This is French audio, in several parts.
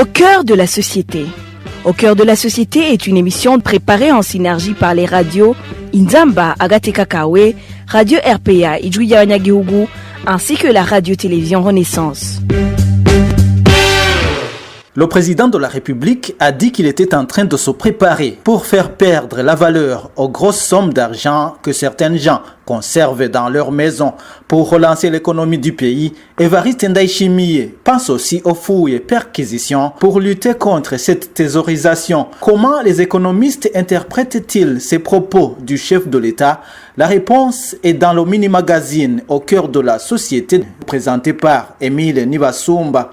Au cœur de la société. Au cœur de la société est une émission préparée en synergie par les radios Inzamba, Agateka Kawe, Radio RPA, Idjouya Nyagihugu, ainsi que la radio-télévision Renaissance. Le président de la République a dit qu'il était en train de se préparer pour faire perdre la valeur aux grosses sommes d'argent que certains gens conservent dans leur maison. Pour relancer l'économie du pays, Évariste Ndayishimiye pense aussi aux fouilles et perquisitions pour lutter contre cette thésaurisation. Comment les économistes interprètent-ils ces propos du chef de l'État? La réponse est dans le mini-magazine Au cœur de la société, présenté par Émile Nivasumba.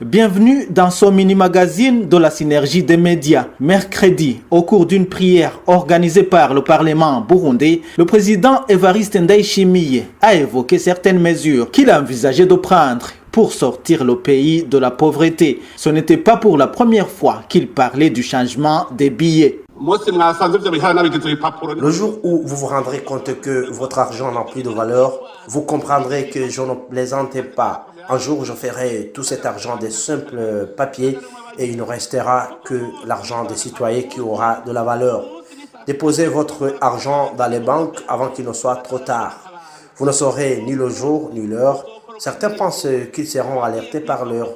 Bienvenue dans ce mini-magazine de la synergie des médias. Mercredi, au cours d'une prière organisée par le Parlement burundais, le président Évariste Ndayishimiye a évoqué certaines mesures qu'il envisageait de prendre pour sortir le pays de la pauvreté. Ce n'était pas pour la première fois qu'il parlait du changement des billets. Le jour où vous vous rendrez compte que votre argent n'a plus de valeur, vous comprendrez que je ne plaisante pas. Un jour, je ferai tout cet argent des simples papiers et il ne restera que l'argent des citoyens qui aura de la valeur. Déposez votre argent dans les banques avant qu'il ne soit trop tard. Vous ne saurez ni le jour ni l'heure. Certains pensent qu'ils seront alertés par leur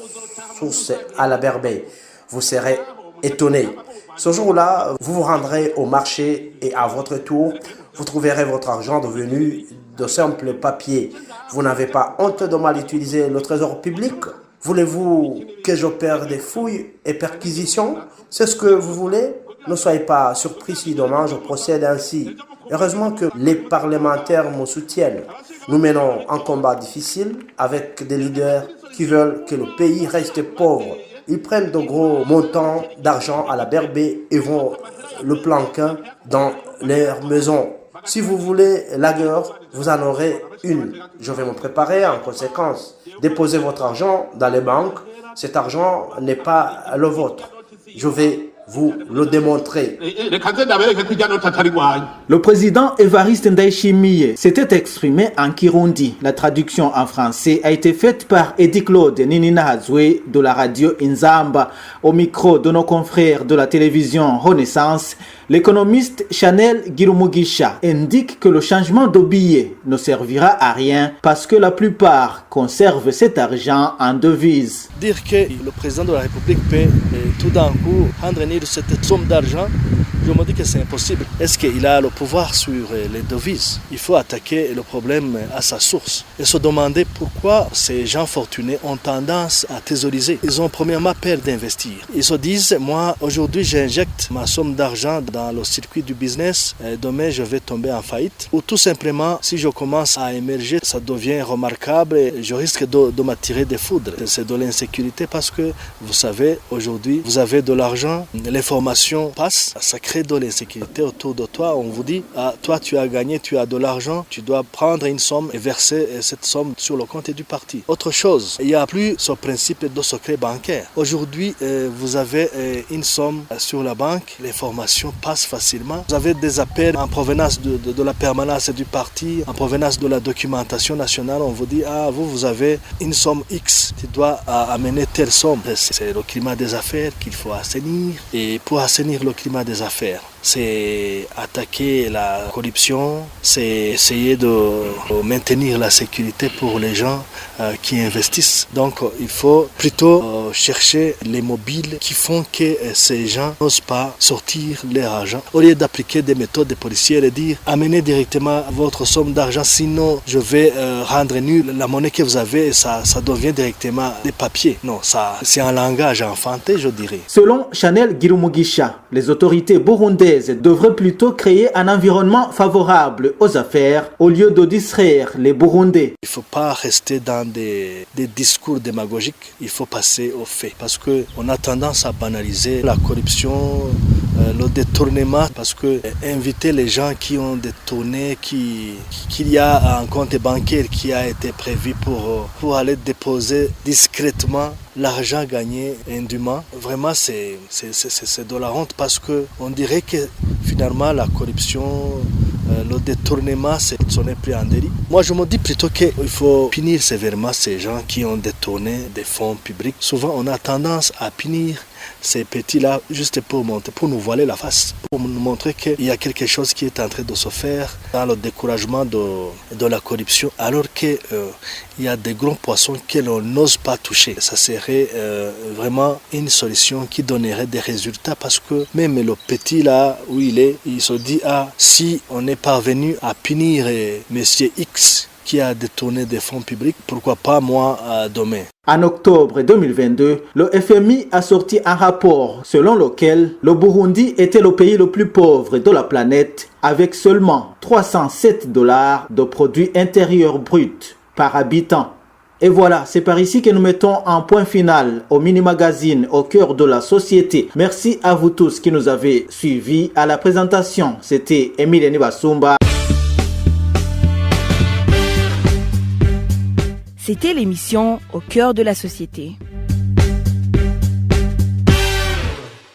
source à la berbère. Vous serez étonnés. Ce jour-là, vous vous rendrez au marché et à votre tour, vous trouverez votre argent devenu de simples papiers. Vous n'avez pas honte de mal utiliser le trésor public? Voulez-vous que j'opère des fouilles et perquisitions? C'est ce que vous voulez? Ne soyez pas surpris si demain je procède ainsi. Heureusement que les parlementaires me soutiennent. Nous menons un combat difficile avec des leaders qui veulent que le pays reste pauvre. Ils prennent de gros montants d'argent à la berbère et vont le planquer dans leur maison. Si vous voulez la guerre, vous en aurez une. Je vais me préparer en conséquence. Déposez votre argent dans les banques. Cet argent n'est pas le vôtre. Je vais vous le démontrer. Le président Évariste Ndayishimiye s'était exprimé en Kirundi. La traduction en français a été faite par Edi Claude Nininahazwe de la radio Inzamba. Au micro de nos confrères de la télévision Renaissance, l'économiste Chanel Girumugisha indique que le changement de billet ne servira à rien parce que la plupart conservent cet argent en devise. Dire que le président de la République peut tout d'un coup rendre cette somme d'argent, je me dis que c'est impossible. Est-ce qu'il a le pouvoir sur les devises? Il faut attaquer le problème à sa source et se demander pourquoi ces gens fortunés ont tendance à thésauriser. Ils ont premièrement peur d'investir. Ils se disent, moi aujourd'hui j'injecte ma somme d'argent dans le circuit du business, et demain je vais tomber en faillite. Ou tout simplement, si je commence à émerger, ça devient remarquable et je risque de m'attirer des foudres. C'est de l'insécurité parce que, vous savez, aujourd'hui vous avez de l'argent, l'information passe, ça crée de l'insécurité autour de toi. On vous dit, ah, toi tu as gagné, tu as de l'argent, tu dois prendre une somme et verser cette somme sur le compte du parti. Autre chose, il n'y a plus ce principe de secret bancaire. Aujourd'hui, vous avez une somme sur la banque, l'information passe facilement. Vous avez des appels en provenance de la permanence du parti, en provenance de la documentation nationale. On vous dit, ah, vous avez une somme X, tu dois amener telle somme. C'est le climat des affaires qu'il faut assainir. Et pour assainir le climat des affaires, c'est attaquer la corruption, c'est essayer de maintenir la sécurité pour les gens qui investissent. Donc il faut plutôt chercher les mobiles qui font que ces gens n'osent pas sortir leur argent. Au lieu d'appliquer des méthodes de policiers et dire amenez directement votre somme d'argent, sinon je vais rendre nulle la monnaie que vous avez et ça devient directement des papiers. Non, ça c'est un langage enfanté, je dirais. Selon Chanel Girumugisha, les autorités burundaises devraient plutôt créer un environnement favorable aux affaires au lieu de distraire les Burundais. Il ne faut pas rester dans des discours démagogiques, il faut passer aux faits parce qu'on a tendance à banaliser la corruption, le détournement, parce que inviter les gens qui ont détourné, qu'il y a un compte bancaire qui a été prévu pour aller déposer discrètement l'argent gagné indûment, vraiment c'est de la honte parce qu'on dirait que finalement la corruption, le détournement, ce n'est plus en délit. Moi, je me dis plutôt qu'il faut punir sévèrement ces gens qui ont détourné des fonds publics. Souvent, on a tendance à punir ces petits-là juste pour nous voiler la face, pour nous montrer qu'il y a quelque chose qui est en train de se faire dans le découragement de la corruption, alors qu'il y a des grands poissons que l'on n'ose pas toucher. Ça serait vraiment une solution qui donnerait des résultats, parce que même le petit là où il se dit si on n'est parvenu à punir Monsieur X qui a détourné des fonds publics, pourquoi pas moi demain. En octobre 2022, le FMI a sorti un rapport selon lequel le Burundi était le pays le plus pauvre de la planète, avec seulement $307 de produit intérieur brut par habitant. Et voilà, c'est par ici que nous mettons un point final au mini-magazine au cœur de la société. Merci à vous tous qui nous avez suivis. À la présentation, c'était Emile Nibasumba. C'était l'émission Au cœur de la société.